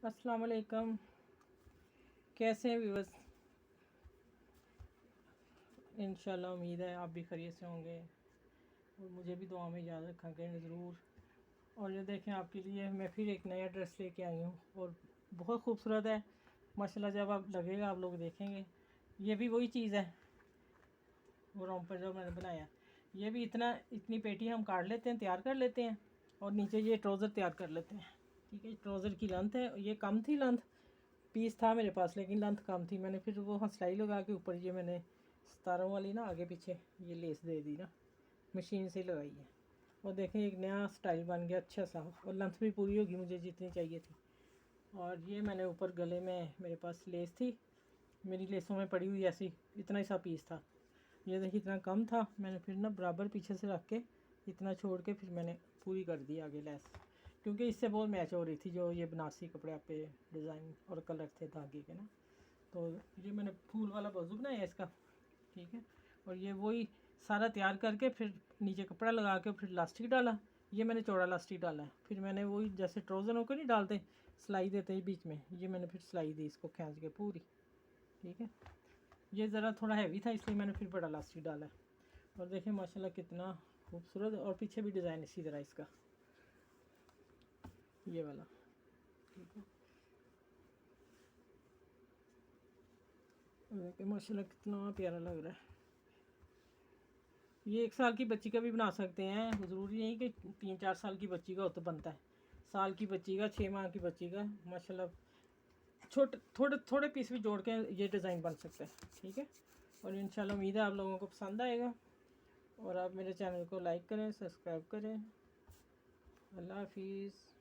अस्सलाम वालेकुम। कैसे हैं व्यूअर्स? इंशाल्लाह उम्मीद है आप भी खैरियत से होंगे और मुझे भी दुआ में याद रखा करें ज़रूर। और ये देखें, आपके लिए मैं फिर एक नया ड्रेस लेके आई हूँ और बहुत खूबसूरत है माशाल्लाह। जब आप लगेगा आप लोग देखेंगे, ये भी वही चीज़ है वो रोम्पर जो मैंने बनाया। ये भी इतनी पेटी हम काट लेते हैं, तैयार कर लेते हैं और नीचे ये ट्राउज़र तैयार कर लेते हैं। ठीक है, ट्राउज़र की लेंथ है, ये कम थी लेंथ, पीस था मेरे पास लेकिन लेंथ कम थी। मैंने फिर वो सिलाई लगा के ऊपर ये मैंने 17 वाली ना आगे पीछे ये लेस दे दी ना, मशीन से लगाई है। और देखें एक नया स्टाइल बन गया अच्छा सा, और लेंथ भी पूरी होगी मुझे जितनी चाहिए थी। और ये मैंने ऊपर गले में मेरे पास लेस थी, मेरी लेसों में पड़ी हुई ऐसी, इतना ही सा पीस था। ये देखिए इतना कम था, मैंने फिर ना बराबर पीछे से रख के इतना छोड़ के फिर मैंने पूरी कर दी आगे लेस, क्योंकि इससे बहुत मैच हो रही थी जो ये बनारसी कपड़े पे डिज़ाइन और कलर थे धागे के ना। तो ये मैंने फूल वाला बाजू बनाया इसका। ठीक है, और ये वही सारा तैयार करके फिर नीचे कपड़ा लगा के फिर लास्टिक डाला। ये मैंने चौड़ा लास्टिक डाला है, फिर मैंने वही जैसे ट्राउज़रों को नहीं डालते सिलाई देते हैं बीच में, ये मैंने फिर सिलाई दी इसको खींच के पूरी। ठीक है, ये ज़रा थोड़ा हैवी था इसलिए मैंने फिर बड़ा लास्टिक डाला। और देखिए माशाल्लाह कितना खूबसूरत, और पीछे भी डिज़ाइन इसी तरह इसका, ये वाला। ठीक है, और देखिए माशाल्लाह कितना प्यारा लग रहा है। ये 1 साल की बच्ची का भी बना सकते हैं, ज़रूरी नहीं कि 3-4 साल की बच्ची का हो तो बनता है। साल की बच्ची का, 6 माह की बच्ची का माशाल्लाह छोटे थोड़े थोड़े पीस भी जोड़ के ये डिज़ाइन बन सकता है। ठीक है, और इंशाल्लाह उम्मीद है आप लोगों को पसंद आएगा। और आप मेरे चैनल को लाइक करें, सब्सक्राइब करें। अल्लाह हाफिज़।